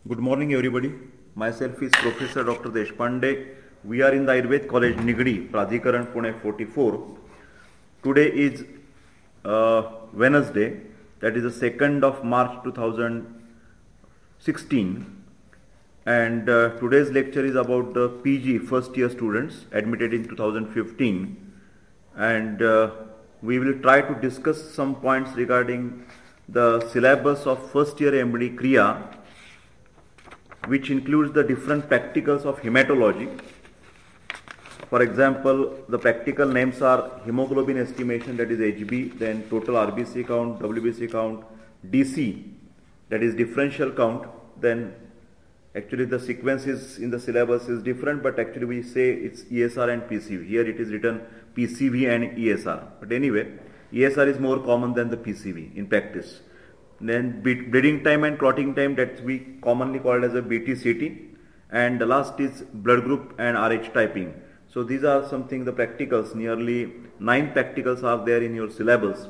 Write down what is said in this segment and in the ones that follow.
Good morning, everybody. Myself is Professor Dr. Deshpande. We are in the Ayurved College, Nigdi, Pradhikaran, Pune 44. Today is Wednesday, that is the 2nd of March 2016. And today's lecture is about the PG first year students admitted in 2015. And we will try to discuss some points regarding the syllabus of first year MD Kriya, which includes the different practicals of hematology. For example, the practical names are hemoglobin estimation, that is HB, then total RBC count, WBC count, DC, that is differential count. Then actually the sequence is in the syllabus is different, but actually we say it's ESR and PCV. Here it is written PCV and ESR. But anyway, ESR is more common than the PCV in practice. Then bleeding time and clotting time, that we commonly called as a BT-CT, and the last is blood group and RH typing. So these are something the practicals, nearly 9 practicals are there in your syllabus.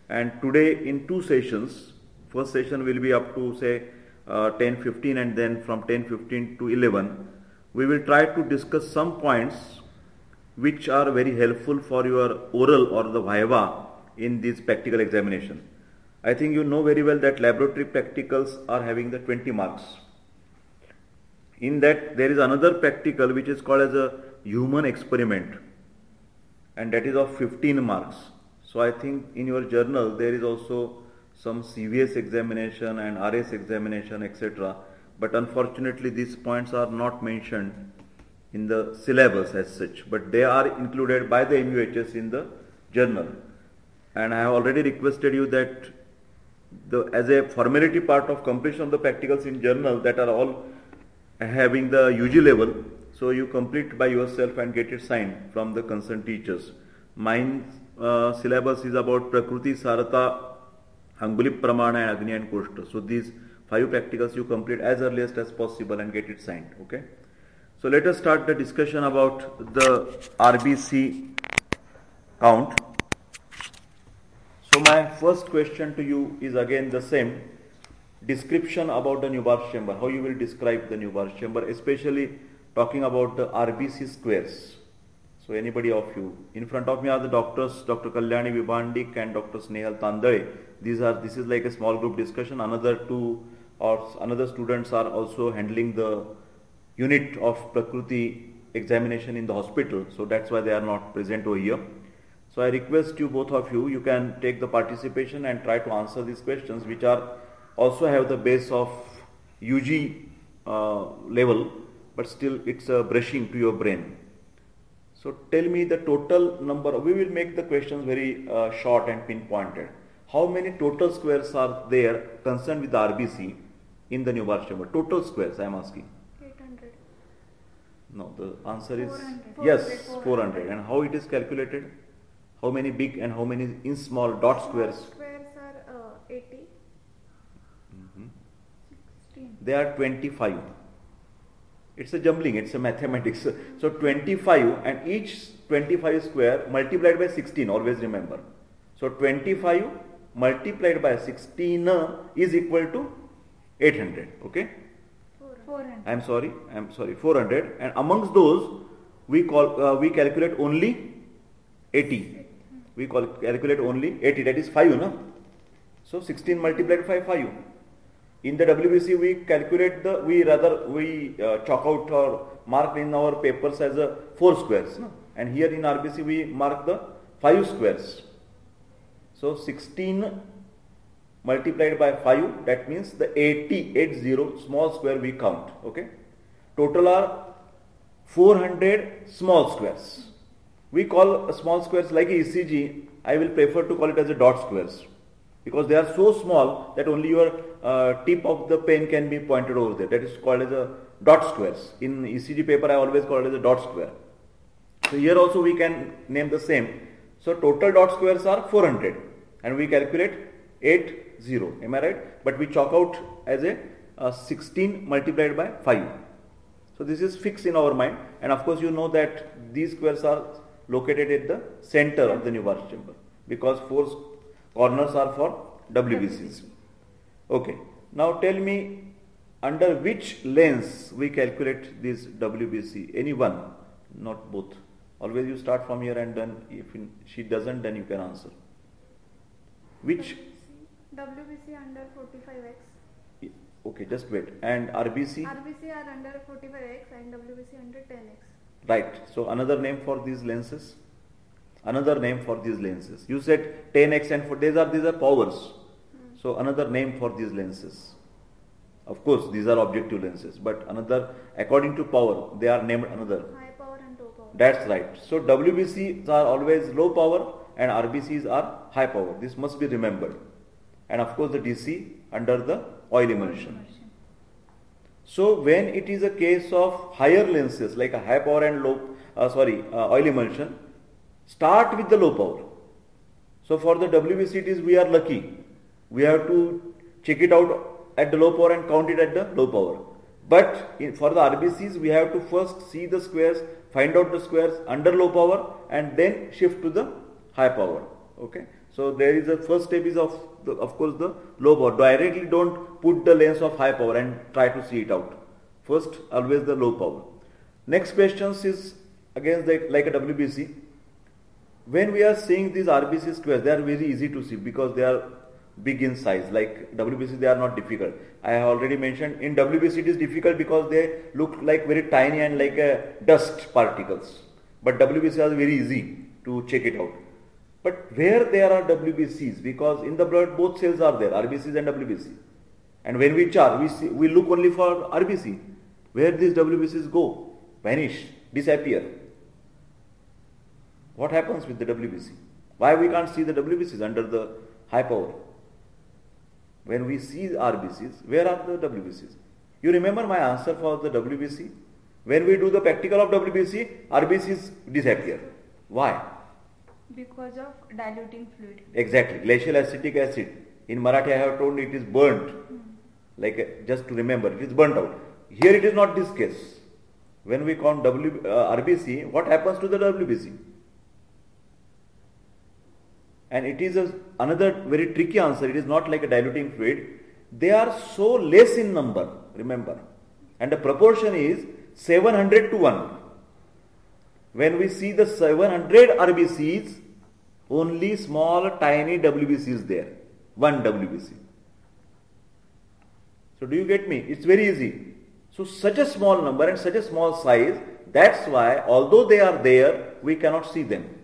And today in 2 sessions, first session will be up to say 10:15, and then from 10:15 to 11, we will try to discuss some points which are very helpful for your oral or the viva in this practical examination. I think you know very well that laboratory practicals are having the 20 marks. In that there is another practical which is called as a human experiment, and that is of 15 marks. So I think in your journal there is also some CVS examination and RS examination, etc. But unfortunately these points are not mentioned in the syllabus as such, but they are included by the MUHS in the journal. And I have already requested you that as a formality part of completion of the practicals in journal, that are all having the UG level, so you complete by yourself and get it signed from the concerned teachers. Mine syllabus is about Prakruti, Sarata, Angulip Pramana and Agni and Koshta. So these 5 practicals you complete as earliest as possible and get it signed. Okay. So let us start the discussion about the RBC count. So my first question to you is again the same. Description about the Newbar's chamber. How you will describe the Newbar's chamber, especially talking about the RBC squares. So anybody of you. In front of me are the doctors, Dr. Kalyani Vibandik and Dr. Snehal Tandale. This is like a small group discussion. Another 2 or another students are also handling the unit of Prakruti examination in the hospital. So that's why they are not present over here. So I request you, both of you, you can take the participation and try to answer these questions, which are also have the base of UG level, but still it's a brushing to your brain. So tell me the total number. We will make the questions very short and pinpointed. How many total squares are there concerned with the RBC in the Newbar's chamber? Total squares I am asking. 800. No, the answer is 400. yes, 400. And how it is calculated? How many big and how many in small dot squares? Squares are 80. 16. They are 25. It's a jumbling, it's a mathematics. So 25, and each 25 square multiplied by 16, always remember. So 25 multiplied by 16 is equal to 800. Okay? 400. I'm sorry, 400. And amongst those, we calculate only 80. We calculate only 80, that is 5, no? So 16 multiplied by 5. In the WBC we calculate we chalk out or mark in our papers as 4 squares, no? And here in RBC we mark the 5 squares. So 16 multiplied by 5, that means the 80 small square we count. Okay? Total are 400 small squares. We call small squares like ECG. I will prefer to call it as a dot squares, because they are so small that only your tip of the pen can be pointed over there. That is called as a dot squares. In ECG paper I always call it as a dot square. So here also we can name the same. So total dot squares are 400 and we calculate 80. Am I right? But we chalk out as a 16 multiplied by 5. So this is fixed in our mind, and of course you know that these squares are located at the center of the Newbar's chamber, because 4 corners are for WBCs. Okay. Now tell me under which lens we calculate this WBC? Any one, not both. Always you start from here and then if she doesn't, then you can answer. Which? WBC under 45x. Okay, just wait. And RBC? RBC are under 45x and WBC under 10x. Right. So another name for these lenses? Another name for these lenses. You said 10x and these are powers. So another name for these lenses. Of course, these are objective lenses, but another, according to power, they are named another. High power and low power. That's right. So WBCs are always low power and RBCs are high power. This must be remembered. And of course the DC under the oil emulsion. So when it is a case of higher lenses like a high power and oil emulsion, start with the low power. So for the WBC it is we are lucky. We have to check it out at the low power and count it at the low power. But for the RBCs we have to first see the squares, find out the squares under low power and then shift to the high power. Okay. So there is a first step is of course the low power. Directly don't put the lens of high power and try to see it out. First always the low power. Next question is again like a WBC. When we are seeing these RBC squares, they are very easy to see because they are big in size. Like WBC, they are not difficult. I have already mentioned in WBC it is difficult because they look like very tiny and like dust particles. But WBC is very easy to check it out. But where there are WBCs, because in the blood both cells are there, RBCs and WBC. And when we chart, we look only for RBC. Where these WBCs go, vanish, disappear. What happens with the WBC? Why we can't see the WBCs under the high power? When we see RBCs, where are the WBCs? You remember my answer for the WBC? When we do the practical of WBC, RBCs disappear. Why? Because of diluting fluid. Exactly. Glacial acetic acid. In Marathi I have told it is burnt. Like just to remember, it is burnt out. Here it is not this case. When we count RBC, what happens to the WBC? And it is another very tricky answer. It is not like a diluting fluid. They are so less in number, remember. And the proportion is 700 to 1. When we see the 700 RBCs, only small tiny WBC is there. 1 WBC. So do you get me? It's very easy. So such a small number and such a small size, that's why although they are there, we cannot see them.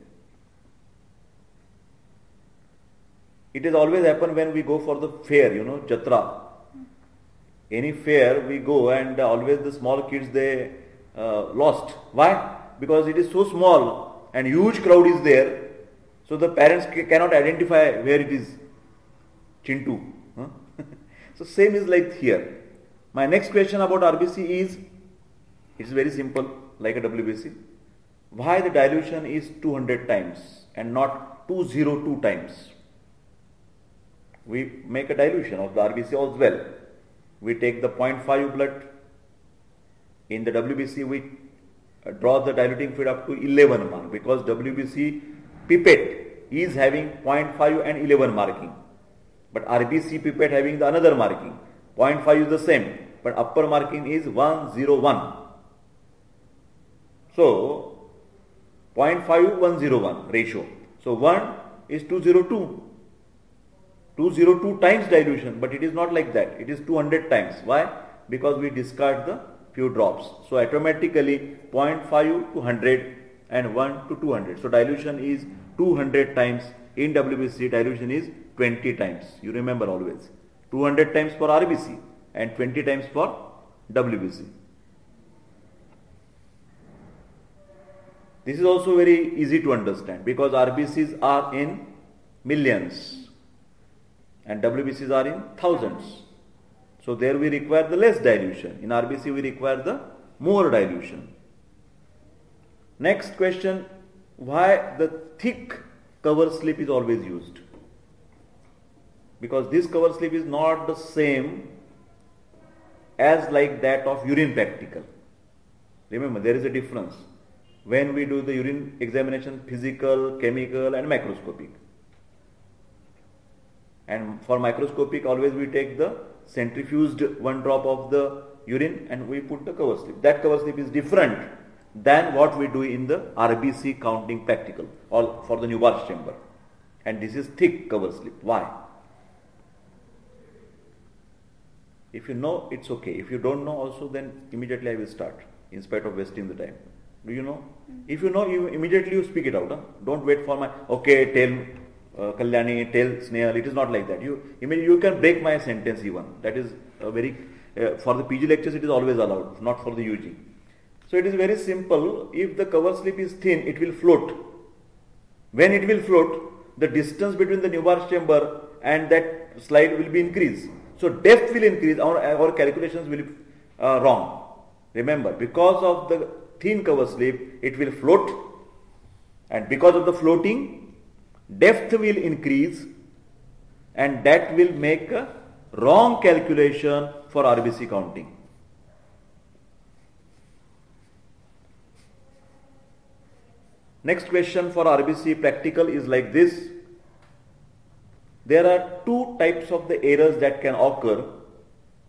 It has always happened when we go for the fair, Jatra. Any fair we go and always the small kids they lost. Why? Because it is so small and huge crowd is there. So the parents cannot identify where it is. Chintu. Huh? So same is like here. My next question about RBC is, it's very simple like a WBC. Why the dilution is 200 times and not 202 times? We make a dilution of the RBC as well. We take the 0.5 blood. In the WBC we draw the diluting fluid up to 11 mark because WBC pipette is having 0.5 and 11 marking. But RBC pipette having the another marking. 0.5 is the same, but upper marking is 101. So 0.5 101 ratio. So 1 is 202. 202 times dilution, but it is not like that. It is 200 times. Why? Because we discard the few drops. So automatically 0.5 to 100 and 1 to 200. So dilution is 200 times. In WBC dilution is 20 times. You remember always. 200 times for RBC and 20 times for WBC. This is also very easy to understand because RBCs are in millions and WBCs are in thousands. So there we require the less dilution. In RBC we require the more dilution. Next question, why the thick cover slip is always used? Because this cover slip is not the same as like that of urine practical. Remember, there is a difference. When we do the urine examination, physical, chemical and microscopic. And for microscopic always we take the centrifuged 1 drop of the urine and we put the cover slip. That cover slip is different than what we do in the RBC counting practical or for the Neubar's chamber. And this is thick cover slip. Why? If you know, it's okay. If you don't know also, then immediately I will start in spite of wasting the time. Do you know? If you know, you immediately speak it out. Huh? Don't wait for my, okay, tell Kalyani, tell Snehal. It is not like that. You can break my sentence even. That is very, for the PG lectures it is always allowed, not for the UG. So it is very simple. If the cover slip is thin, it will float. When it will float, the distance between the Neubar's chamber and that slide will be increased. So depth will increase, our calculations will be wrong. Remember, because of the thin cover slip, it will float, and because of the floating, depth will increase, and that will make a wrong calculation for RBC counting. Next question for RBC practical is like this. There are 2 types of the errors that can occur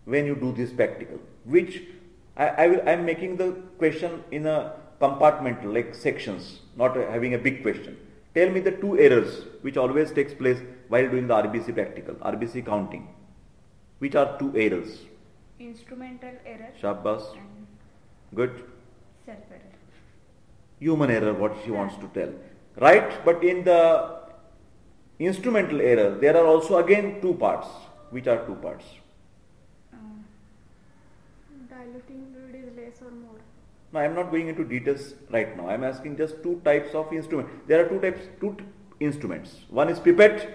when you do this practical, which I am making the question in a compartmental, like sections, not having a big question. Tell me the 2 errors which always takes place while doing the RBC practical, RBC counting. Which are 2 errors? Instrumental error. Shabbas. And Good. self-error. Human error, what she wants to tell. Right? But in the instrumental error, there are also again 2 parts. Which are 2 parts? Diluting fluid is less or more. Now I am not going into details right now. I am asking just 2 types of instrument. There are 2 instruments. One is pipette,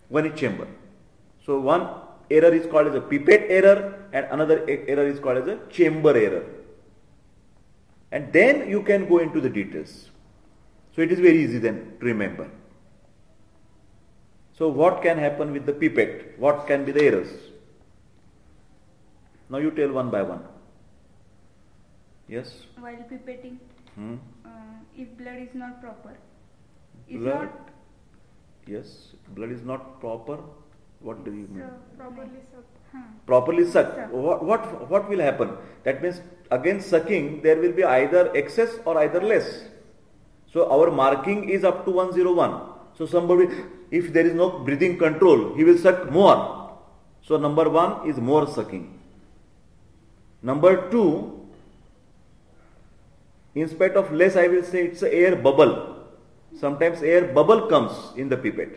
one is chamber. So one error is called as a pipette error and another error is called as a chamber error. And then you can go into the details. So it is very easy then to remember. So what can happen with the pipette? What can be the errors? Now you tell one by one. Yes? While pipetting, if blood is not proper, Blood? Yes. Blood is not proper. What do you mean? Properly sucked. Properly sucked. Suck. What will happen? That means against sucking there will be either excess or either less. So our marking is up to 101. So somebody, if there is no breathing control, he will suck more. So number 1 is more sucking. Number 2, in spite of less, I will say it's an air bubble. Sometimes air bubble comes in the pipette,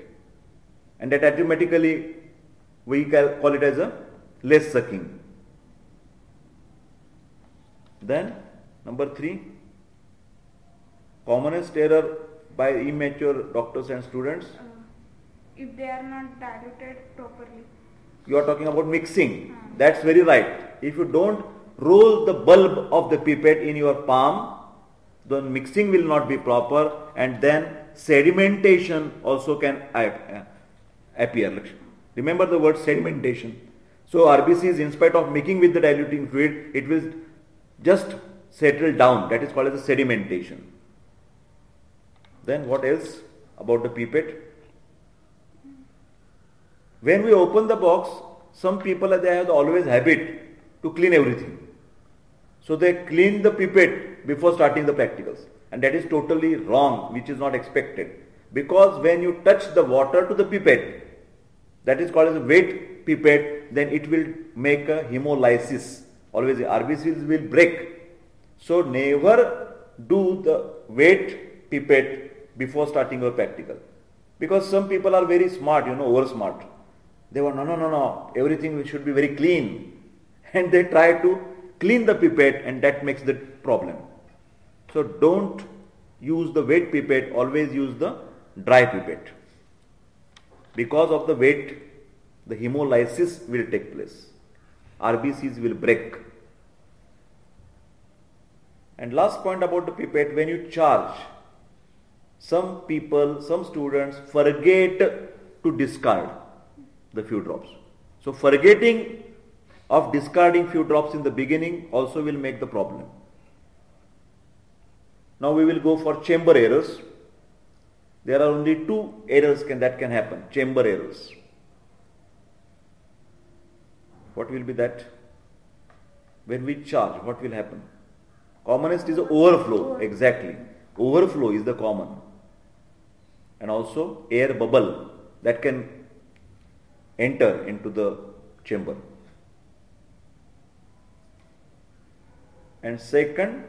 and that automatically we call it as a less sucking. Then number 3, commonest error by immature doctors and students. if they are not diluted properly. You are talking about mixing. That's very right. If you don't roll the bulb of the pipette in your palm, then mixing will not be proper, and then sedimentation also can appear. Remember the word sedimentation. So RBCs, in spite of mixing with the diluting fluid, it will just settle down. That is called as a sedimentation. Then what else about the pipette? When we open the box, some people they have always habit to clean everything. So they clean the pipette before starting the practicals, and that is totally wrong, which is not expected. Because when you touch the water to the pipette, that is called as a wet pipette, then it will make a hemolysis. Always the RBCs will break. So never do the wet pipette before starting your practical. Because some people are very smart, over smart. They want, no, everything should be very clean. And they try to clean the pipette, and that makes the problem. So don't use the wet pipette, always use the dry pipette. Because of the wet, the hemolysis will take place. RBCs will break. And last point about the pipette, when you charge, some people, some students forget to discard the few drops. So forgetting of discarding few drops in the beginning also will make the problem. Now we will go for chamber errors. There are only 2 errors that can happen, chamber errors. What will be that? When we charge, what will happen? Commonest is the overflow. Exactly. Overflow is the common. And also air bubble that can enter into the chamber. And second,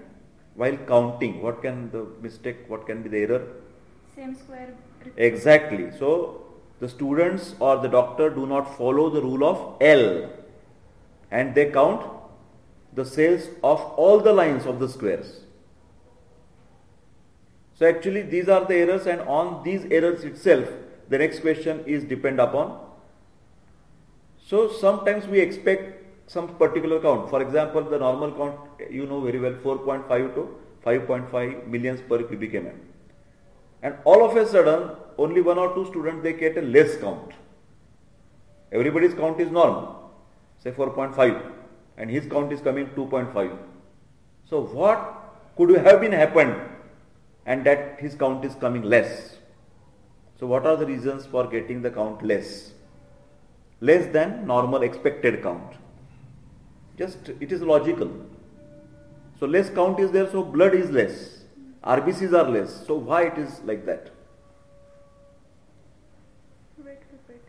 while counting, what can the mistake, what can be the error? Same square. Exactly. So, the students or the doctor do not follow the rule of L and they count the cells of all the lines of the squares. So, actually these are the errors, and on these errors itself, the next question is depend upon. So, sometimes we expect some particular count. For example, the normal count, you know very well, 4.5 to 5.5 millions per cubic mm. And all of a sudden, only one or two students, they get a less count. Everybody's count is normal, say 4.5, and his count is coming 2.5. So what could have been happened and that his count is coming less? So what are the reasons for getting the count less? Less than normal expected count. Just, it is logical. So less count is there, so blood is less. RBCs are less. So why it is like that? Wet pipette.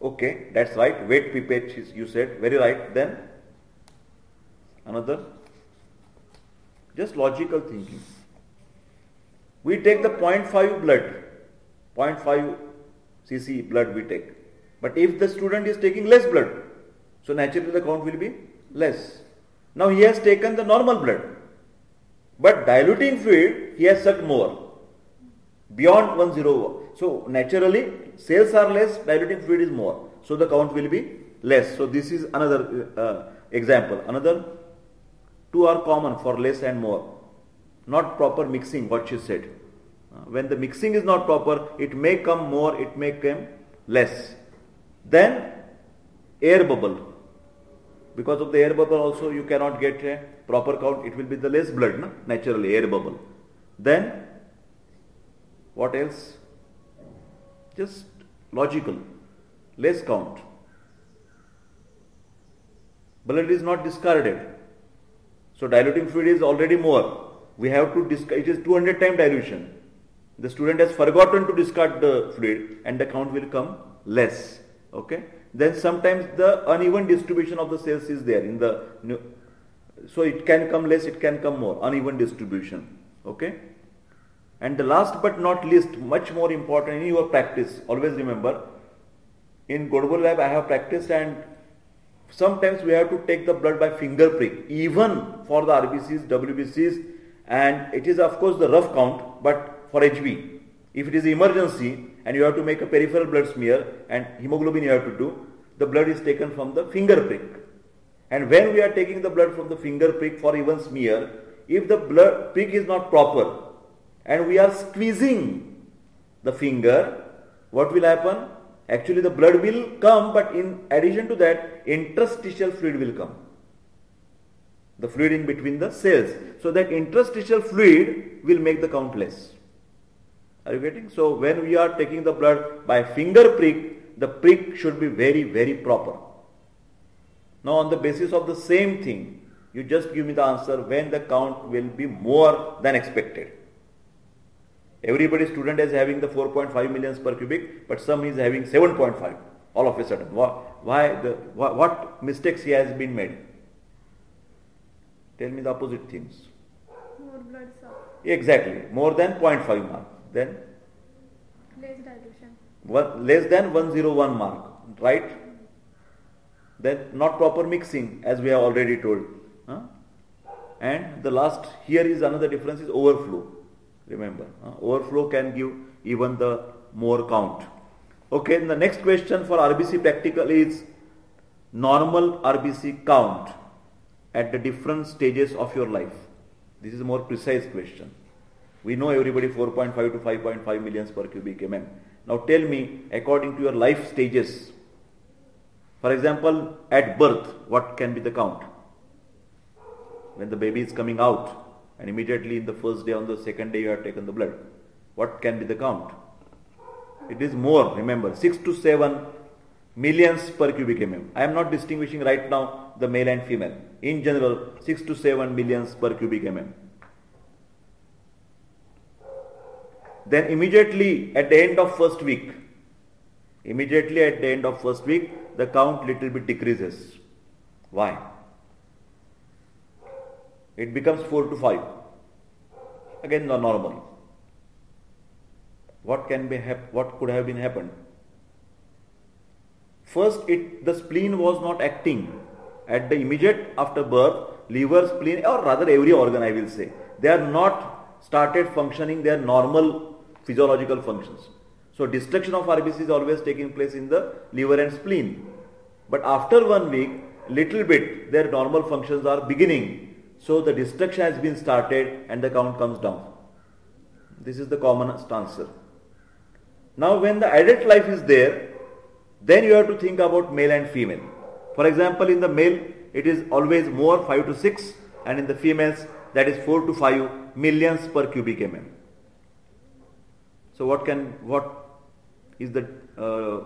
Okay, that's right. Wet pipette is, you said. Very right. Then another. Just logical thinking. We take the 0.5 blood. 0.5 cc blood we take. But if the student is taking less blood, so naturally the count will be less. Now he has taken the normal blood. But diluting fluid, he has sucked more, beyond 101. So naturally, cells are less, diluting fluid is more. So the count will be less. So this is another example. Another two are common for less and more. Not proper mixing, what she said. When the mixing is not proper, it may come more, it may come less. Then air bubble. Because of the air bubble also you cannot get a proper count, it will be the less blood, no? Naturally, air bubble. Then, what else? Just logical, less count. Blood is not discarded. So diluting fluid is already more. We have to discard, it is 200 times dilution. The student has forgotten to discard the fluid and the count will come less. Okay? Then sometimes the uneven distribution of the cells is there in the, so it can come less, it can come more, uneven distribution. Okay? And the last but not least, much more important in your practice, always remember, in Godbole lab I have practiced, and sometimes we have to take the blood by finger prick, even for the RBCs, WBCs, and it is of course the rough count, but for HB. If it is emergency and you have to make a peripheral blood smear and hemoglobin you have to do, the blood is taken from the finger prick. And when we are taking the blood from the finger prick for even smear, if the blood prick is not proper and we are squeezing the finger, what will happen? Actually the blood will come, but in addition to that, interstitial fluid will come. The fluid in between the cells. So that interstitial fluid will make the count less. Are you getting? So when we are taking the blood by finger prick, the prick should be very, very proper. Now on the basis of the same thing, you just give me the answer when the count will be more than expected. Everybody student is having the 4.5 millions per cubic, but some is having 7.5 all of a sudden. What mistakes he has been made? Tell me the opposite things. More blood suck. Exactly, more than 0.5 mark. Then Less dilution. less than 101 mark, right? Then not proper mixing, as we have already told. And the last, here is another difference, is overflow. Remember, overflow can give even the more count. Okay, and the next question for RBC practical is normal RBC count at the different stages of your life. This is a more precise question. We know everybody 4.5 to 5.5 millions per cubic mm. Now tell me, according to your life stages, for example, at birth, what can be the count? When the baby is coming out and immediately in the first day, on the second day you have taken the blood, what can be the count? It is more, remember, 6 to 7 millions per cubic mm. I am not distinguishing right now the male and female. In general, 6 to 7 millions per cubic mm. Then immediately at the end of first week, the count little bit decreases. Why? It becomes 4 to 5. Again, the normal. What could have been happened? First, the spleen was not acting. At the immediate after birth, liver, spleen, or rather every organ, I will say, they are not started functioning their normal physiological functions. So destruction of RBC is always taking place in the liver and spleen. But after 1 week, little bit their normal functions are beginning. So the destruction has been started and the count comes down. This is the common answer. Now when the adult life is there, then you have to think about male and female. For example, in the male, it is always more 5 to 6, and in the females, that is 4 to 5 millions per cubic mm. So what is the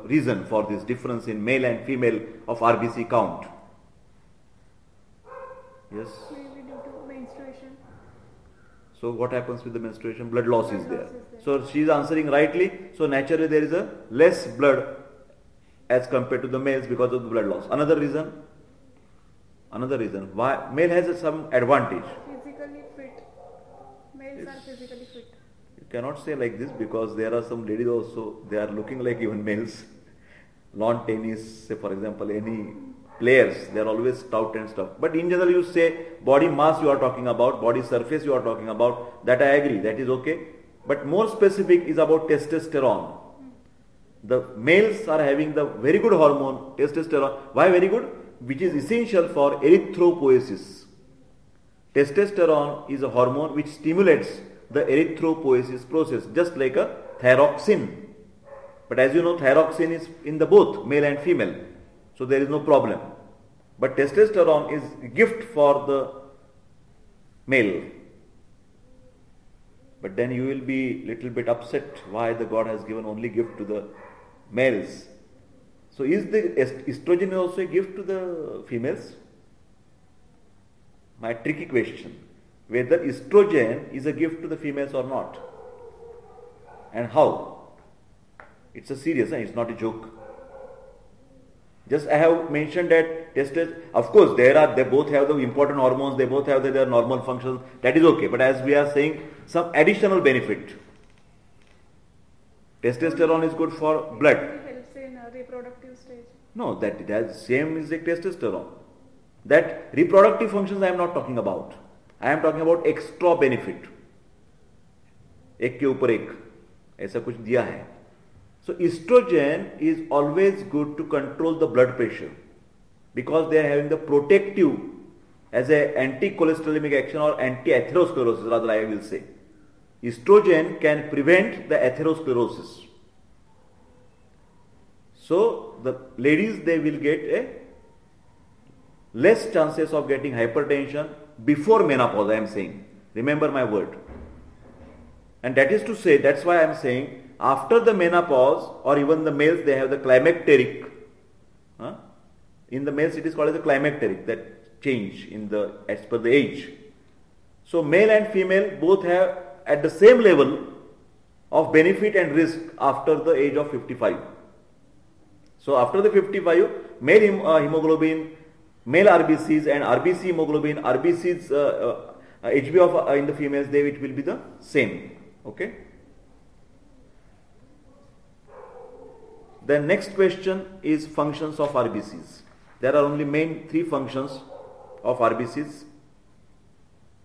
reason for this difference in male and female of RBC count? Yes? Maybe due to menstruation. So what happens with the menstruation? Blood loss is there. So she is answering rightly. So naturally there is a less blood as compared to the males because of the blood loss. Another reason why male has some advantage. Physically fit. Males are physically fit. You cannot say like this because there are some ladies also, they are looking like even males. Lawn tennis, say for example, any players, they are always stout and stuff. But in general you say body mass you are talking about, body surface you are talking about, that I agree, that is okay. But more specific is about testosterone. The males are having the very good hormone, testosterone. Why very good? Which is essential for erythropoiesis. Testosterone is a hormone which stimulates the erythropoiesis process, just like a thyroxine. But as you know, thyroxine is in the both male and female, so there is no problem. But testosterone is a gift for the male. But then you will be little bit upset why the God has given only gift to the males. So is the estrogen also a gift to the females? My tricky question. Whether estrogen is a gift to the females or not. And how? It's a serious, it's not a joke. Just I have mentioned that testosterone, of course they both have the important hormones, they both have their normal functions, that is okay. But as we are saying, some additional benefit. Testosterone is good for blood. It helps in a reproductive stage. No, that same is like testosterone. That reproductive functions I am not talking about. I am talking about extra benefit. एक के ऊपर एक ऐसा कुछ दिया है. So estrogen is always good to control the blood pressure because they are having the protective as a anti-cholesterolemic action or anti-atherosclerosis, rather I will say. Estrogen can prevent the atherosclerosis. So the ladies, they will get a less chances of getting hypertension before menopause, I am saying. Remember my word. And that is to say, that's why I am saying after the menopause or even the males, they have the climacteric. In the males it is called as the climacteric, that change in the as per the age. So male and female both have at the same level of benefit and risk after the age of 55. So after the 55, male hemoglobin, male RBCs and RBC hemoglobin, RBCs HB of in the females, it will be the same. Okay. The next question is functions of RBCs. There are only main 3 functions of RBCs.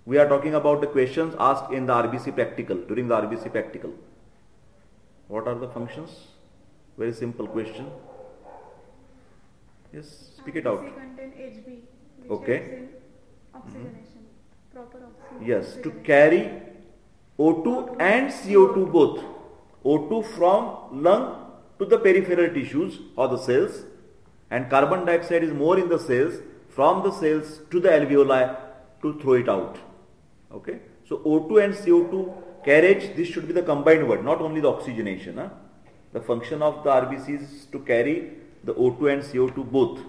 We are talking about the questions asked in the RBC practical, during the RBC practical. What are the functions? Very simple question. Yes, speak it out. RBC contain HB, which Okay. helps in oxygenation, proper oxygen. Yes, to carry O2 and CO2 both. O2 from lung to the peripheral tissues or the cells, and carbon dioxide is more in the cells, from the cells to the alveoli to throw it out. Okay. So O2 and CO2 carriage, this should be the combined word, not only the oxygenation. The function of the RBC is to carry the O2 and CO2 both.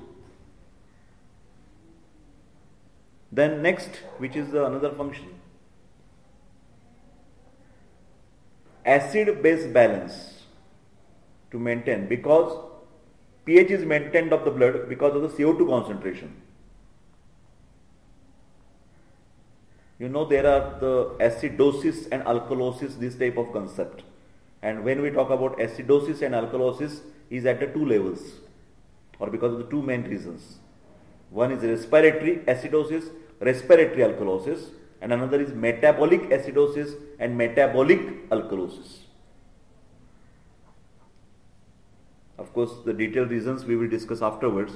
Then next, which is another function, acid-base balance to maintain, because pH is maintained of the blood because of the CO2 concentration. You know, there are the acidosis and alkalosis, this type of concept. And when we talk about acidosis and alkalosis, is at the two levels, or because of the two main reasons. One is respiratory acidosis, respiratory alkalosis, and another is metabolic acidosis and metabolic alkalosis. Of course, the detailed reasons we will discuss afterwards.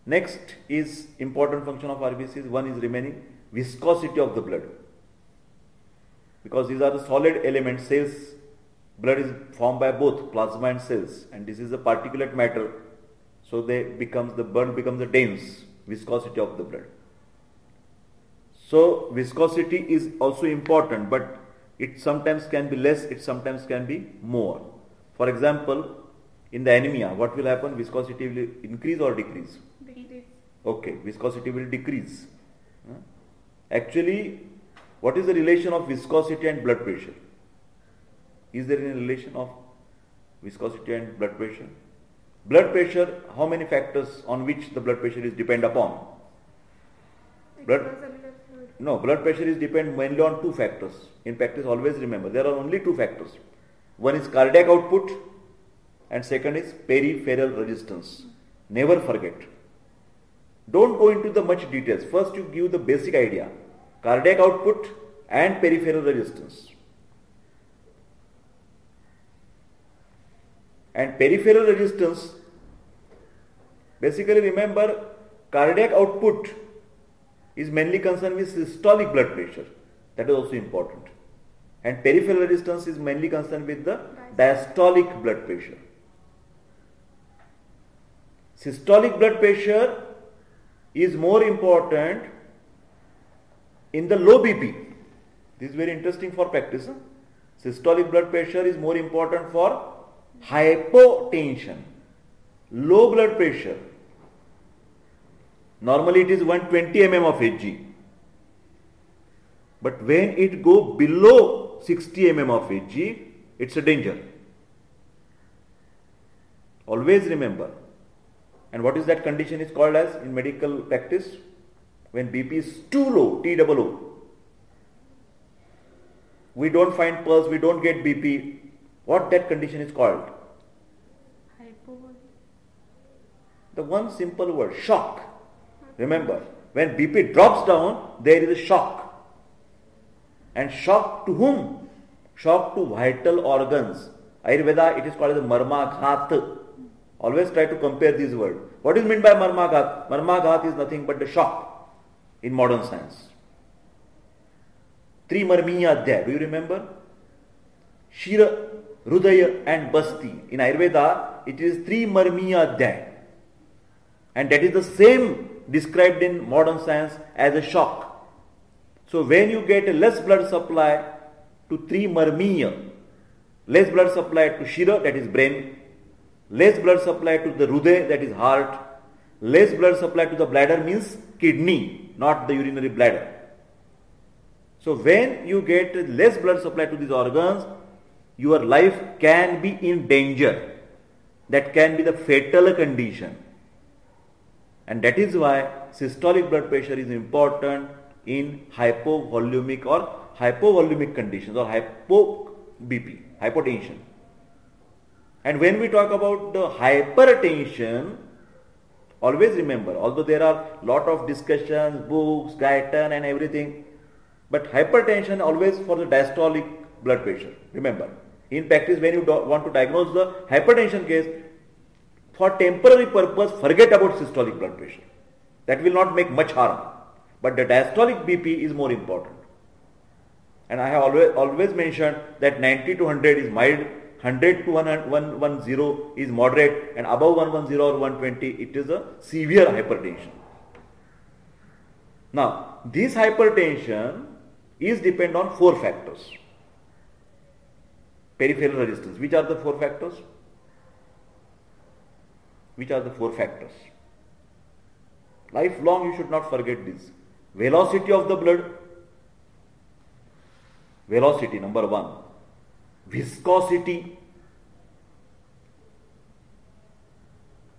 Next is important function of RBCs. One is remaining viscosity of the blood, because these are the solid element cells. Blood is formed by both plasma and cells, and this is a particulate matter, so the blood becomes a dense. Viscosity of the blood. So viscosity is also important, but it sometimes can be less, it sometimes can be more. For example, in the anemia, what will happen? Viscosity will increase or decrease? Decrease. Okay, viscosity will decrease. Actually, what is the relation of viscosity and blood pressure? Is there any relation of viscosity and blood pressure? Blood pressure, how many factors on which the blood pressure is depend upon? Blood pressure is depend mainly on two factors. In practice, always remember, there are only two factors. One is cardiac output and second is peripheral resistance. Never forget. Don't go into the much details. First you give the basic idea. Cardiac output and peripheral resistance. And peripheral resistance, basically remember, cardiac output is mainly concerned with systolic blood pressure. That is also important. And peripheral resistance is mainly concerned with the diastolic blood pressure. Systolic blood pressure is more important in the low BP. This is very interesting for practice. Systolic blood pressure is more important for hypotension, low blood pressure. Normally it is 120 mm of Hg. But when it go below 60 mm of Hg, it's a danger. Always remember. And what is that condition is called as in medical practice? When BP is too low, TOO. We don't find pulse, we don't get BP. What that condition is called? Hypovolemic. The one simple word, shock. Remember, when BP drops down, there is a shock. And shock to whom? Shock to vital organs. Ayurveda, it is called as marmaghat. Always try to compare these words. What is meant by marmaghat? Marmaghat is nothing but the shock in modern science. Trimarmiya Adhyaya, do you remember? Shira, Hrudaya and Basti. In Ayurveda, it is Trimarmiya Adhyaya. And that is the same described in modern science as a shock. So when you get a less blood supply to Trimarmiya, less blood supply to Shira, that is brain, less blood supply to the Hrudaya, that is heart, less blood supply to the bladder means kidney, not the urinary bladder. So when you get less blood supply to these organs, your life can be in danger. That can be the fatal condition. And that is why systolic blood pressure is important in hypovolemic or hypovolemic conditions or hypo-BP, hypotension. And when we talk about the hypertension, always remember, although there are lot of discussions, books, Guyton and everything, but hypertension always for the diastolic blood pressure. Remember, in practice when you want to diagnose the hypertension case, for temporary purpose, forget about systolic blood pressure. That will not make much harm. But the diastolic BP is more important. And I have always mentioned that 90 to 100 is mild, 100 to 110 is moderate, and above 110 or 120 it is a severe hypertension. Now, this hypertension is dependent on four factors. Peripheral resistance. Which are the four factors? Which are the 4 factors? Lifelong you should not forget this. Velocity of the blood. Velocity, number 1. Viscosity.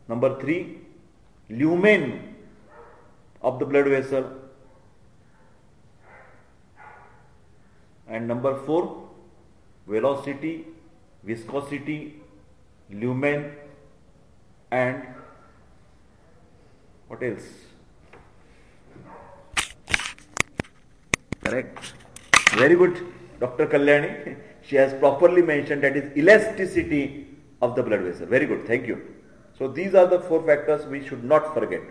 Number 3. Lumen of the blood vessel. And number 4. Velocity, viscosity, lumen, and what else? Correct. Very good, Dr. Kalyani. She has properly mentioned, that is elasticity of the blood vessel. Very good, thank you. So these are the 4 factors we should not forget.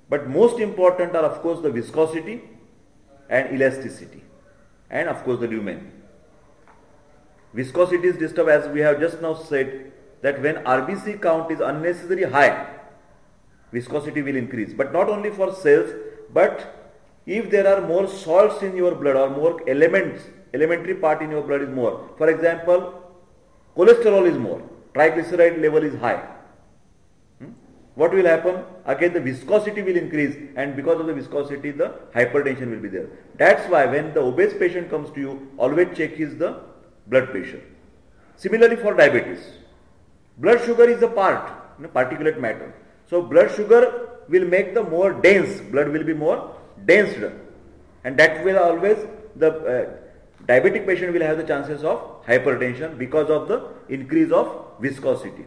But most important are, of course, the viscosity and elasticity, and of course the lumen. Viscosity is disturbed, as we have just now said, that when RBC count is unnecessarily high, viscosity will increase. But not only for cells, but if there are more salts in your blood or more elementary part in your blood is more. For example, cholesterol is more, triglyceride level is high. What will happen? Again the viscosity will increase, and because of the viscosity the hypertension will be there. That's why when the obese patient comes to you, always check the blood pressure. Similarly for diabetes, blood sugar is a particulate matter. So blood sugar will make the more dense, blood will be more dense, and that will always, the diabetic patient will have the chances of hypertension because of the increase of viscosity.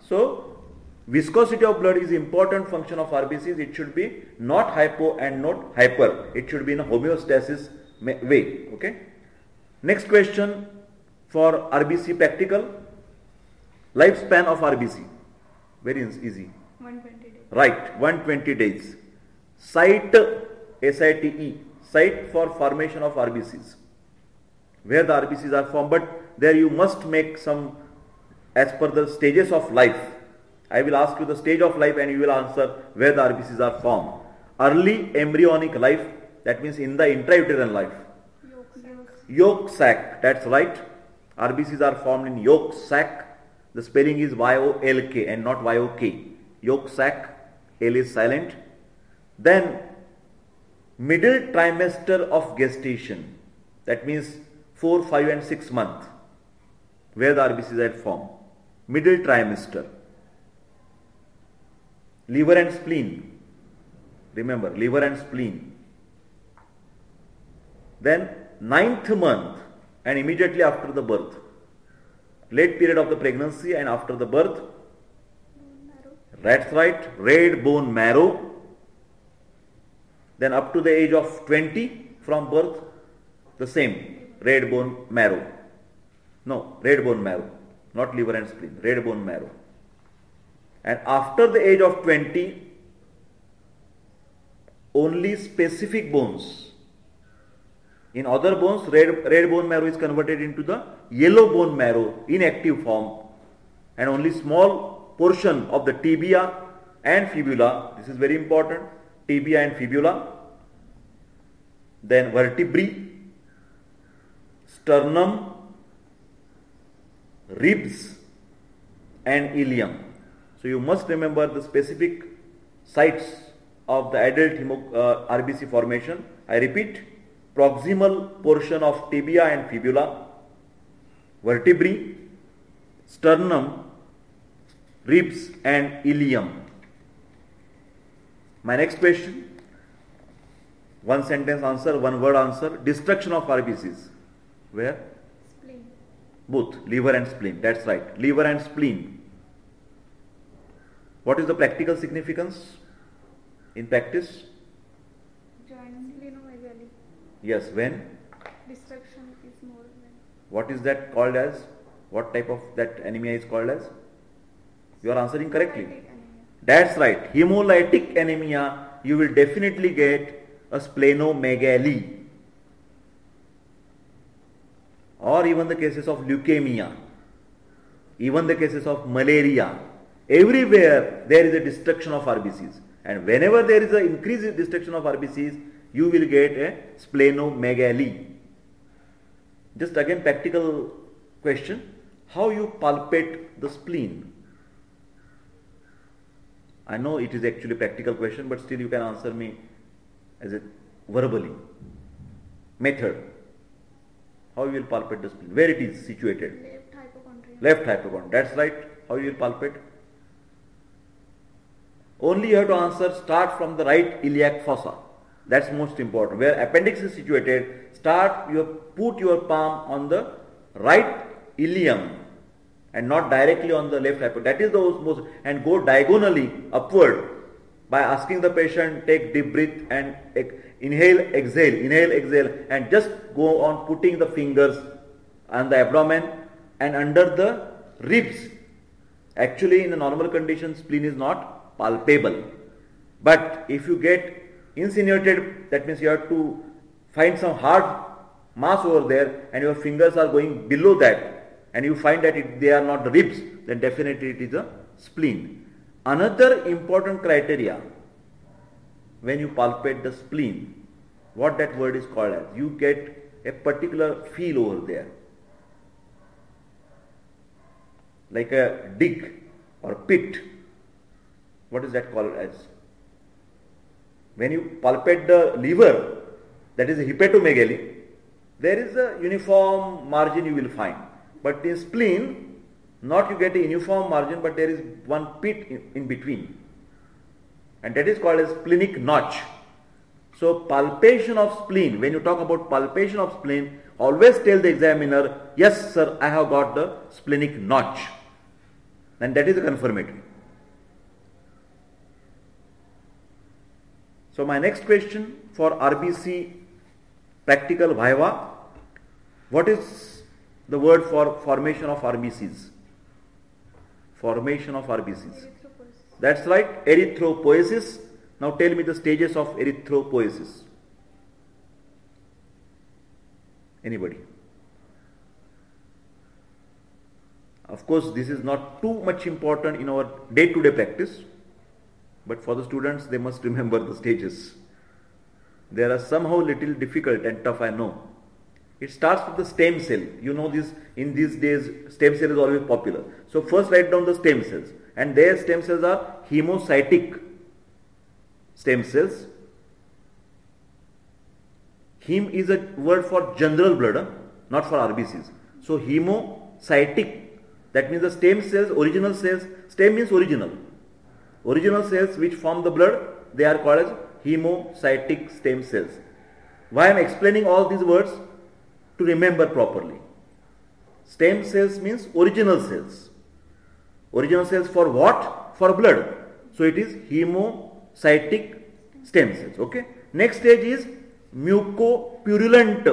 So viscosity of blood is important function of RBCs. It should be not hypo and not hyper. It should be in a homeostasis way. Okay. Next question for RBC practical. Lifespan of RBC. Very easy. 120 days. Right, 120 days. Site, S-I-T-E, site for formation of RBCs. Where the RBCs are formed, but there you must make some, as per the stages of life. I will ask you the stage of life and you will answer where the RBCs are formed. Early embryonic life, that means in the intrauterine life. Yolk sac, that's right. RBCs are formed in yolk sac. The spelling is Y-O-L-K and not Y-O-K. Yolk sac, L is silent. Then middle trimester of gestation, that means 4, 5 and 6 months, where the RBCs are formed. Middle trimester. Liver and spleen. Remember, liver and spleen. Then 9th month and immediately after the birth. Late period of the pregnancy and after the birth. That's right, red bone marrow. Then up to the age of 20 from birth, the same, red bone marrow. No, red bone marrow, not liver and spleen, red bone marrow. And after the age of 20, only specific bones. In other bones, red bone marrow is converted into the yellow bone marrow in active form, and only small portion of the tibia and fibula, this is very important, tibia and fibula, then vertebrae, sternum, ribs and ileum. So you must remember the specific sites of the adult RBC formation. I repeat, proximal portion of tibia and fibula, vertebrae, sternum, ribs and ileum. My next question, one sentence answer, one word answer. Destruction of RBCs. Where? Spleen. Both, liver and spleen. That's right, liver and spleen. What is the practical significance in practice? Joint splenomegaly. Yes, when? Destruction is more than. What is that called as? What type of that anemia is called as? You are answering correctly. Hemolytic anemia. That's right. Hemolytic anemia, you will definitely get a splenomegaly. Or even the cases of leukemia, even the cases of malaria. Everywhere there is a destruction of RBCs. And whenever there is an increased destruction of RBCs, you will get a splenomegaly. Just again practical question. How you palpate the spleen? I know it is actually a practical question, but still you can answer me as a verbally. Method. How you will palpate the spleen? Where it is situated? Left hypochondria. Left hypochondria. That's right. How you will palpate? Only you have to answer start from the right iliac fossa. That's most important. Where appendix is situated, put your palm on the right ilium and not directly on the left hypochondria. That is the most, and go diagonally upward by asking the patient take deep breath and inhale, exhale, and just go on putting the fingers on the abdomen and under the ribs. Actually, in a normal condition, spleen is not palpable. But if you get insinuated, that means you have to find some hard mass over there and your fingers are going below that and you find that they are not the ribs, then definitely it is a spleen. Another important criteria when you palpate the spleen, what that word is called as, you get a particular feel over there. Like a dig or pit. What is that called as? When you palpate the liver, that is a hepatomegaly, there is a uniform margin you will find. But in spleen, not you get a uniform margin, but there is one pit in between. And that is called as splenic notch. So palpation of spleen, when you talk about palpation of spleen, always tell the examiner, yes sir, I have got the splenic notch. And that is a confirmatory. So my next question for RBC practical viva, what is the word for formation of RBCs? Formation of RBCs. Erythropoiesis. That's right, erythropoiesis. Now tell me the stages of erythropoiesis. Anybody? Of course, this is not too much important in our day-to-day practice, but for the students, they must remember the stages. They are somehow little difficult and tough, I know. It starts with the stem cell. You know this, in these days, stem cell is always popular. So first write down the stem cells. And their stem cells are hemocytic stem cells. Heme is a word for general blood, not for RBCs. So hemocytic, that means the stem cells, original cells, stem means original. Original cells which form the blood, they are called as hemocytic stem cells. Why I am explaining all these words? To remember properly. Stem cells means original cells. Original cells for what? For blood. So it is hemocytic stem cells. Okay. Next stage is mucopurulent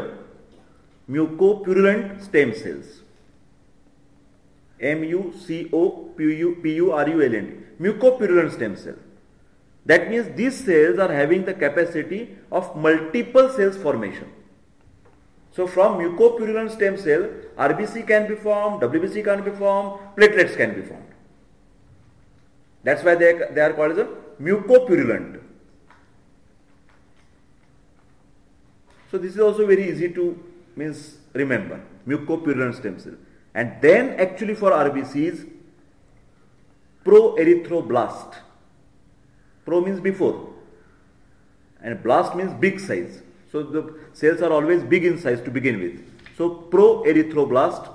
stem cells. Mucopurulent. Mucopurulent stem cell. That means these cells are having the capacity of multiple cells formation. So from mucopurulent stem cell, RBC can be formed, WBC can be formed, platelets can be formed. That's why they are called as a mucopurulent. So this is also very easy to remember, mucopurulent stem cell. And then actually for RBCs, proerythroblast. Pro means before and blast means big size. So the cells are always big in size to begin with. So proerythroblast.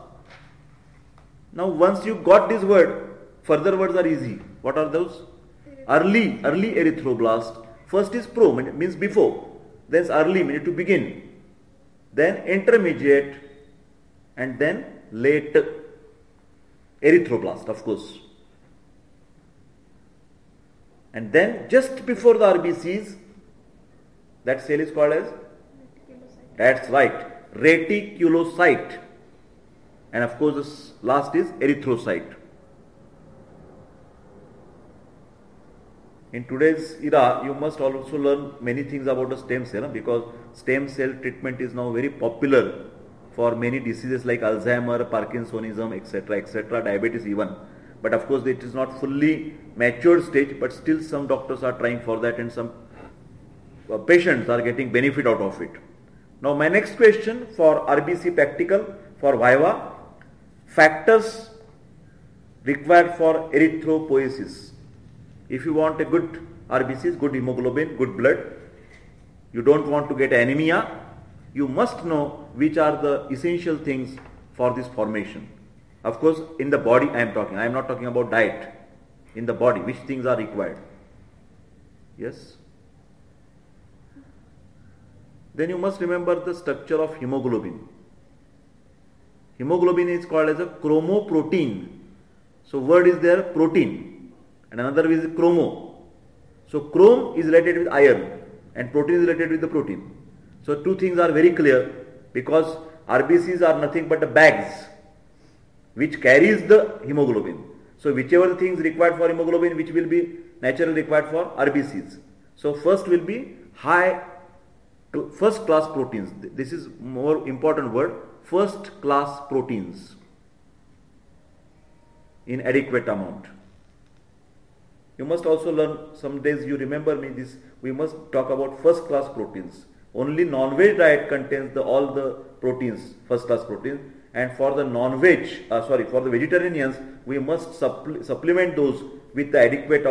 Now once you got this word, further words are easy. What are those? Early erythroblast. First is pro, means before. Then is early, meaning to begin. Then intermediate and then late erythroblast, of course. And then just before the RBCs, that cell is called as? Reticulocyte. That's right, reticulocyte. And of course, this last is erythrocyte. In today's era, you must also learn many things about the stem cell, because stem cell treatment is now very popular for many diseases like Alzheimer, Parkinsonism, etc., diabetes even. But of course, it is not fully matured stage, but still some doctors are trying for that and some patients are getting benefit out of it. Now my next question for RBC practical, for Viva, factors required for erythropoiesis. If you want a good RBCs, good hemoglobin, good blood, you don't want to get anemia, you must know which are the essential things for this formation. Of course, in the body I am not talking about diet. In the body, which things are required? Yes? Then you must remember the structure of hemoglobin. Hemoglobin is called as a chromoprotein. So word is there, protein, and another is chromo. So chrome is related with iron and protein is related with the protein. So two things are very clear, because RBCs are nothing but the bags which carries the hemoglobin. So whichever things required for hemoglobin, which will be naturally required for RBCs. So first will be first class proteins. This is more important word, first class proteins in adequate amount. You must also learn, some days you remember me this, we must talk about first class proteins. Only non-veg diet contains all the proteins, first class proteins, and for the for the vegetarians, we must supplement those with the adequate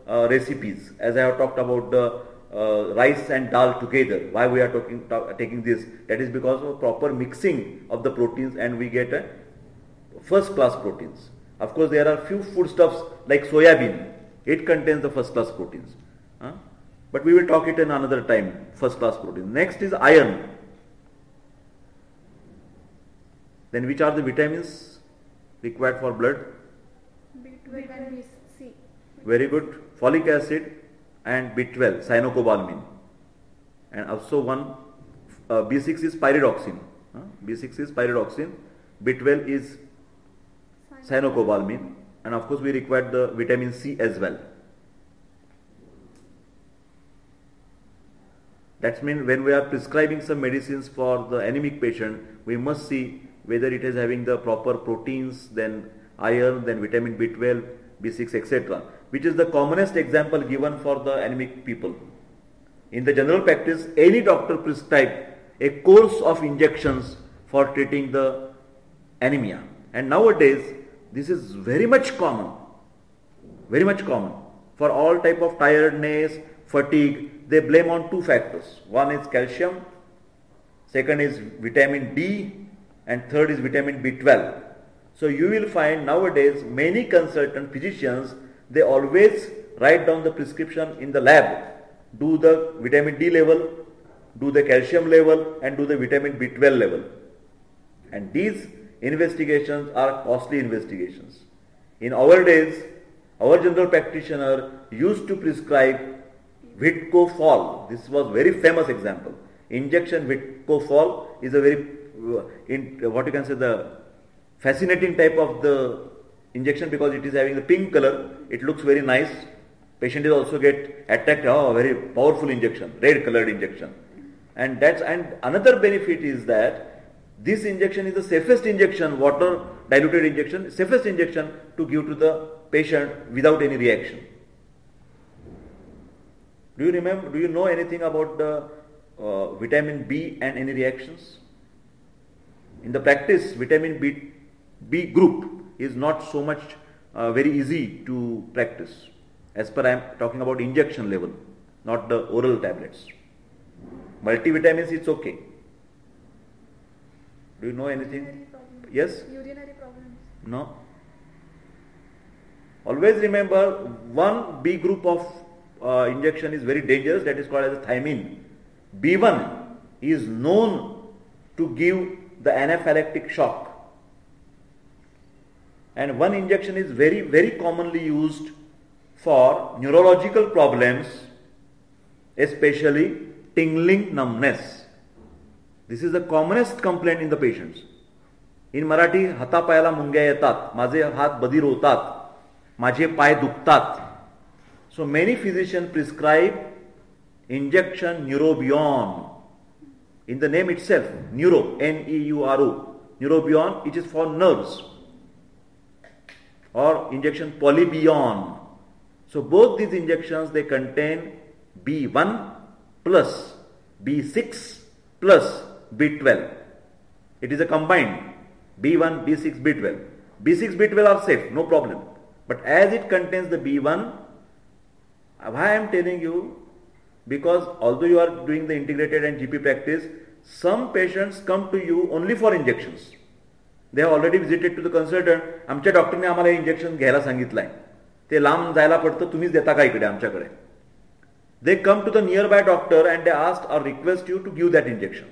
recipes. As I have talked about the rice and dal together. Why we are taking this? That is because of proper mixing of the proteins, and we get a first class proteins. Of course, there are few foodstuffs like soya bean. It contains the first class proteins. But we will talk it in another time, first class proteins. Next is iron. Then which are the vitamins required for blood? B12 and B6. Very good. Folic acid and B12, cyanocobalamin. And also one, B6 is pyridoxine. B6 is pyridoxine. B12 is cyanocobalamin. And of course we require the vitamin C as well. That means when we are prescribing some medicines for the anemic patient, we must see whether it is having the proper proteins, then iron, then vitamin B12, B6, etc. Which is the commonest example given for the anemic people. In the general practice, any doctor prescribes a course of injections for treating the anemia. And nowadays, this is very much common. Very much common. For all type of tiredness, fatigue, they blame on two factors. One is calcium, second is vitamin D, and third is vitamin B12. So you will find nowadays many consultant physicians, they always write down the prescription in the lab, do the vitamin D level, do the calcium level, and do the vitamin B12 level. And these investigations are costly investigations. In our days, our general practitioner used to prescribe Vitcofol. This was very famous example. Injection Vitcofol is a very, what you can say, the fascinating type of the injection, because it is having the pink color. It looks very nice. Patient is also get attracted. Oh, very powerful injection, red colored injection. And another benefit is that this injection is the safest injection, water diluted injection, safest injection to give to the patient without any reaction. Do you know anything about the vitamin B and any reactions? In the practice, vitamin B group is not so much very easy to practice. As per I am talking about injection level, not the oral tablets. Multivitamins, it's okay. Do you know anything? Urinary problems. Yes? Urinary problems. No? Always remember, one B group of injection is very dangerous, that is called as thiamine. B1 is known to give the anaphylactic shock. And one injection is very, very commonly used for neurological problems, especially tingling numbness. This is the commonest complaint in the patients. In Marathi, हातापायाला मुंग्या येतात, माझे हात बधीर होतात, माझे पाय दुखतात. So many physicians prescribe injection Neurobion. In the name itself, neuro, N-E-U-R-O, Neurobion, it is for nerves. Or injection Polybion. So both these injections, they contain B1 plus B6 plus B12. It is a combined B1, B6, B12. B6, B12 are safe, no problem. But as it contains the B1 Why I am telling you? Because although you are doing the integrated and GP practice, some patients come to you only for injections. They have already visited to the consultant. आमच्या डॉक्टरने आम्हाला injection घ्यायला सांगितलंय. ते लांब जायला पडतं, तुम्हीच देता का इकडे आमच्याकडे? They come to the nearby doctor and they ask or request you to give that injection.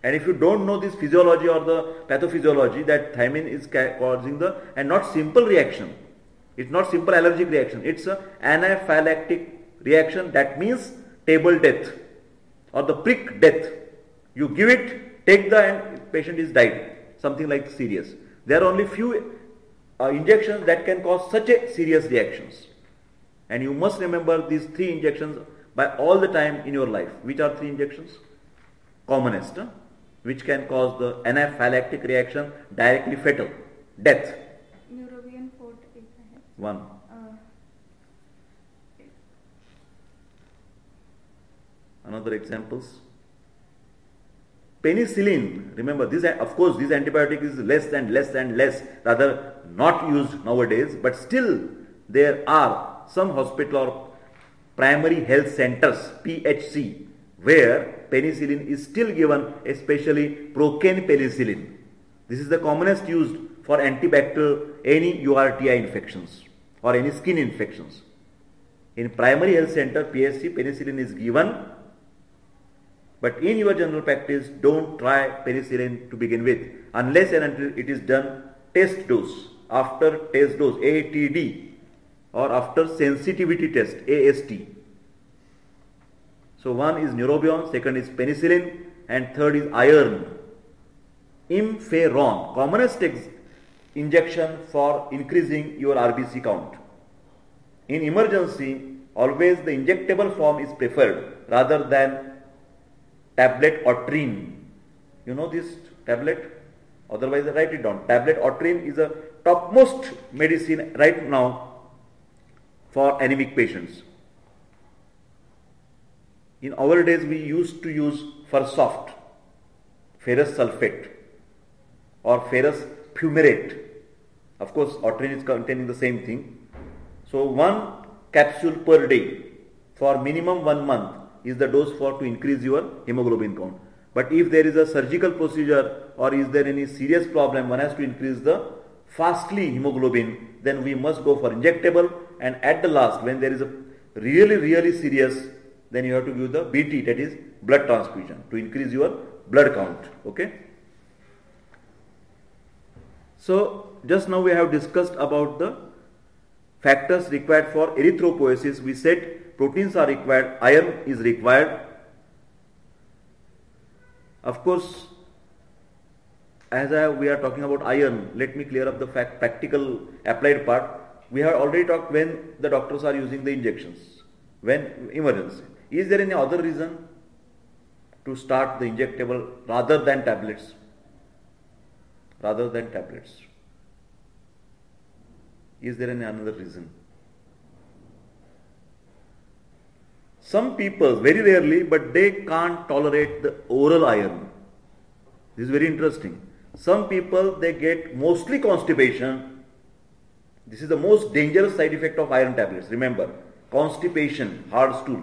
And if you don't know this physiology or the pathophysiology, that thiamine is causing the, and not simple reaction. It's not simple allergic reaction. It's an anaphylactic reaction. That means table death or the prick death. You give it, take the, and patient is died. Something like serious. There are only few injections that can cause such a serious reactions. And you must remember these 3 injections by all the time in your life. Which are 3 injections? Commonest, which can cause the anaphylactic reaction, directly fatal, death. Neurobion Fort if I have. 1. Another examples. Penicillin, remember this, of course this antibiotic is less and less, rather not used nowadays, but still there are some hospital or primary health centers, PHC, where penicillin is still given, especially procaine penicillin. This is the commonest used for antibacterial any URTI infections or any skin infections. In primary health center, PHC, penicillin is given, but in your general practice, don't try penicillin to begin with, unless and until it is done test dose, after test dose, ATD, or after sensitivity test, AST. So one is neurobion, second is penicillin, and third is iron. Imferon, commonest injection for increasing your RBC count. In emergency, always the injectable form is preferred rather than tablet Otrine. You know this tablet? Otherwise write it down. Tablet Otrine is a topmost medicine right now for anemic patients. In our days we used to use Fersoft, ferrous sulfate or ferrous fumarate. Of course Otrine is containing the same thing. So 1 capsule per day for minimum 1 month is the dose for to increase your hemoglobin count. But if there is a surgical procedure or is there any serious problem, one has to increase the fastly hemoglobin, then we must go for injectable, and at the last when there is a really serious, then you have to give the BT, that is blood transfusion, to increase your blood count. Okay. So just now we have discussed about the factors required for erythropoiesis. We said proteins are required, iron is required. Of course, as we are talking about iron, let me clear up the practical applied part. We have already talked when the doctors are using the injections, when emergency. Is there any other reason to start the injectable rather than tablets? Is there any another reason? Some people, very rarely, but they can't tolerate the oral iron. This is very interesting. Some people, they get mostly constipation. This is the most dangerous side effect of iron tablets. Remember, constipation, hard stool,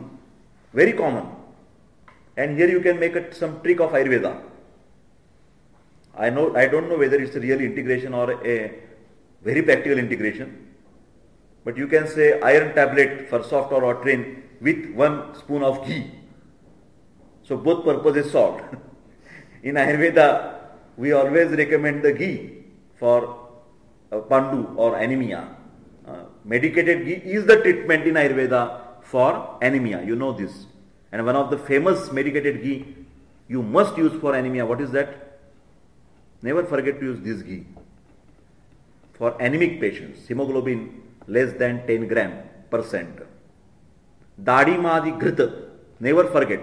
very common. And here you can make some trick of Ayurveda. I don't know whether it's a real integration or a very practical integration. But you can say iron tablet Fersoft or Otrine with 1 spoon of ghee. So both purposes solved. In Ayurveda, we always recommend the ghee for pandu or anemia. Medicated ghee is the treatment in Ayurveda for anemia. You know this. And one of the famous medicated ghee you must use for anemia. What is that? Never forget to use this ghee. For anemic patients, hemoglobin less than 10 gram%. Dadi Madi Ghrita, never forget.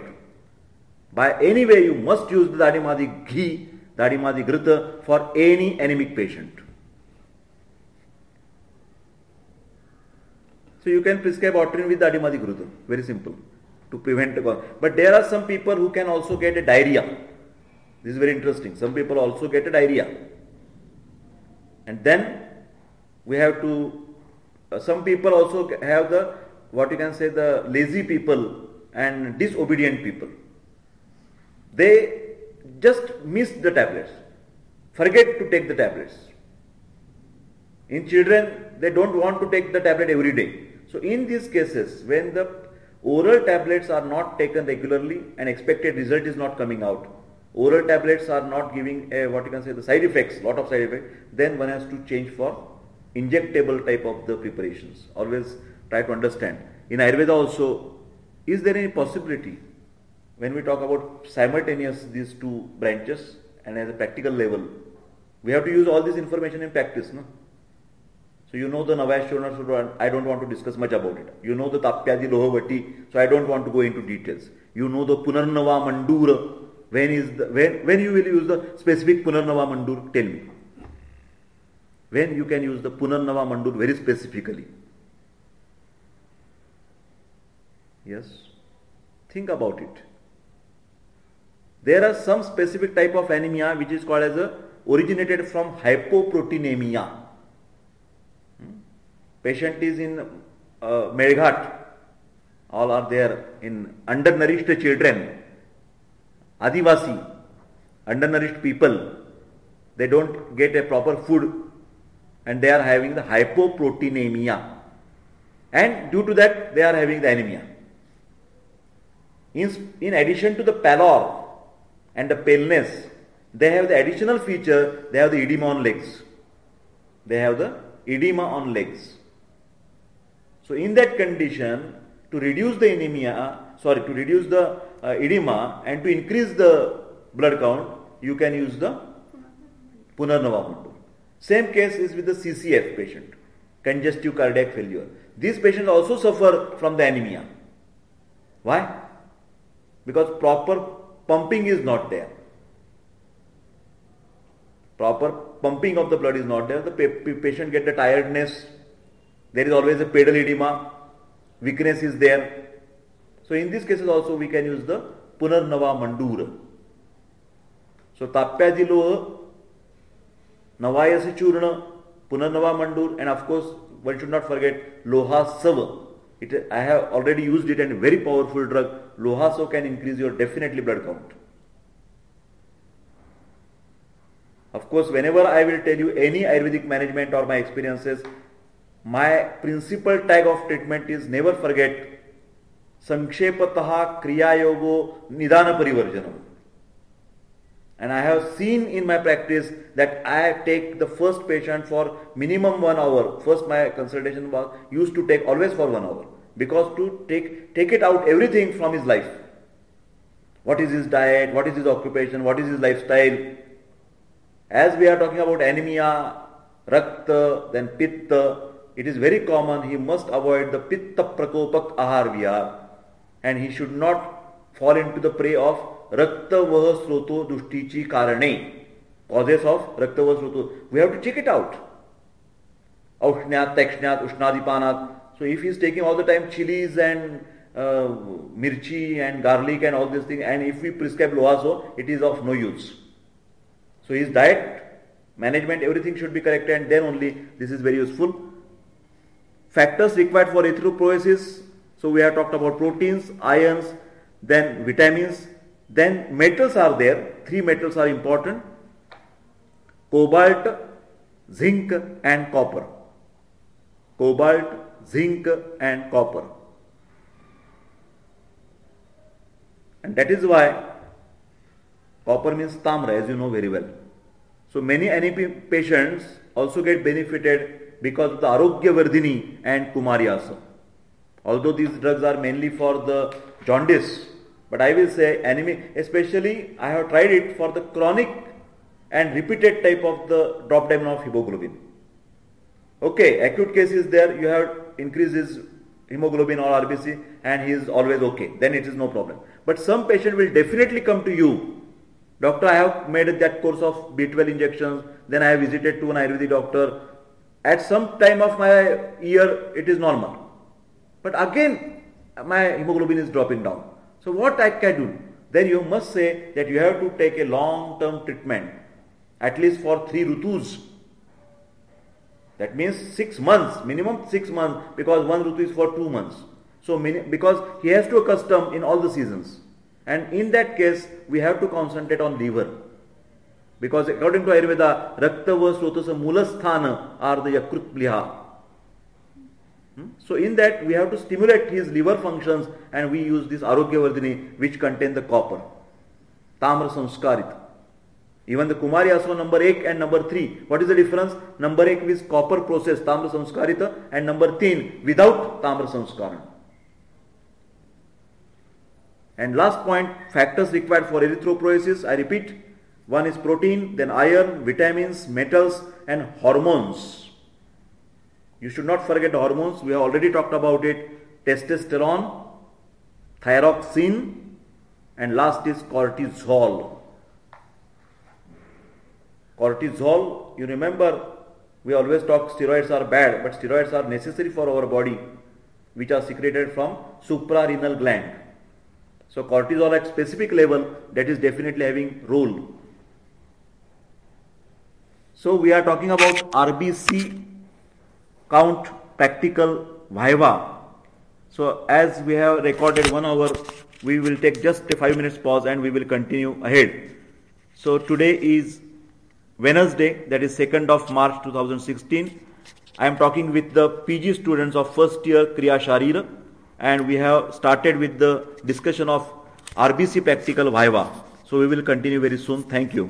By any way you must use the Dadi Madi ghee, Dadi Madi Ghrita for any anemic patient. So you can prescribe Otrine with Dadi Madi Ghrita, very simple, to prevent the. But there are some people who can also get a diarrhea. This is very interesting. Some people also get a diarrhea. And then we have to, some people also have the what you can say, the lazy people and disobedient people. They just miss the tablets, forget to take the tablets. In children, they don't want to take the tablet every day. So in these cases, when the oral tablets are not taken regularly and expected result is not coming out, oral tablets are not giving what you can say, the side effects, lot of side effects, then one has to change for injectable type of the preparations. Always try to understand. In Ayurveda also, is there any possibility when we talk about simultaneous these two branches and as a practical level, we have to use all this information in practice, no? So you know the Navashona, I don't want to discuss much about it. You know the Tapyadi Lohavati, so I don't want to go into details. You know the Punarnava Mandura. When you will use the specific Punarnava Mandur? Tell me. When you can use the Punarnava Mandur very specifically? Yes? Think about it. There are some specific type of anemia which is called as originated from hypoproteinemia. Patient is in Melghat, all are there in undernourished children, Adivasi, undernourished people, they don't get a proper food and they are having the hypoproteinemia, and due to that they are having the anemia. In addition to the pallor and the paleness, they have the additional feature, they have the edema on legs. They have the edema on legs. So in that condition, to reduce the edema and to increase the blood count, you can use the Punarnava Mandur. Same case is with the CCF patient, congestive cardiac failure. These patients also suffer from the anemia. Why? Because proper pumping is not there. Proper pumping of the blood is not there. The patient gets the tiredness. There is always a pedal edema, weakness is there. So in these cases also we can use the Punarnava Mandur. So Tapyadiloha, Navayasi Churna, Punarnava Mandur, and of course one should not forget Loha Sava. I have already used it, and a very powerful drug. Loha Sava can increase your definitely blood count. Of course, whenever I will tell you any Ayurvedic management or my experiences, my principal tag of treatment is never forget Sankshepataha Kriya Yogo Nidana Parivarjanam. And I have seen in my practice that I take the first patient for minimum 1 hour. First my consultation was used to take always for 1 hour, because to take it out everything from his life. What is his diet, what is his occupation, what is his lifestyle. As we are talking about anemia, Rakta, then Pitta, it is very common he must avoid the Pitta Prakopak Ahar Vihar, and he should not fall into the prey of Rakta Vaha Sroto Dushtichi Karane, causes of Rakta Vaha Sroto. We have to check it out. Aushnyat, Tekshnyat, Ushnadipanat. So if he is taking all the time chilies and mirchi and garlic and all these things, and if we prescribe Lohaso, it is of no use. So his diet, management, everything should be correct, and then only this is very useful. Factors required for erythropoiesis. So we have talked about proteins, ions, then vitamins, then metals are there. 3 metals are important: cobalt, zinc and copper. Cobalt, zinc and copper. And that is why copper means tamra, as you know very well. So many NEP patients also get benefited because of the Arogya Vardhini and Kumaryasa. Although these drugs are mainly for the jaundice, but I will say anemia, especially I have tried it for the chronic and repeated type of the drop down of hemoglobin. Okay, acute case is there, you have increased his hemoglobin or RBC and he is always okay, then it is no problem. But some patient will definitely come to you, doctor, I have made that course of B12 injections, then I have visited to an Ayurvedic doctor. At some time of my year, it is normal. But again, my hemoglobin is dropping down. So what I can do? Then you must say that you have to take a long-term treatment, at least for 3 Rutus. That means 6 months, minimum 6 months, because 1 Rutu is for 2 months. So because he has to accustom in all the seasons. And in that case, we have to concentrate on liver. Because according to Ayurveda, Raktava Srotasa Mulasthana are the Yakrut Pliha. So in that, we have to stimulate his liver functions, and we use this Arogyavardhini, which contain the copper. Tamra Samskarit. Even the Kumari also number 8 and number 3. What is the difference? Number 8 is copper process, Tamra Samskarita, and number 10 without Tamra Samskaran. And last point, factors required for erythropoiesis. I repeat, one is protein, then iron, vitamins, metals, and hormones. You should not forget the hormones. We have already talked about it. Testosterone, thyroxine, and last is cortisol. Cortisol, you remember, we always talk steroids are bad, but steroids are necessary for our body, which are secreted from suprarenal gland. So cortisol at specific level, that is definitely having role. So we are talking about RBC count practical viva. So as we have recorded 1 hour, we will take just a 5 minutes pause and we will continue ahead. So today is Wednesday, that is 2nd of March 2016. I am talking with the PG students of first year Kriya Sharira, and we have started with the discussion of RBC practical viva. So we will continue very soon. Thank you.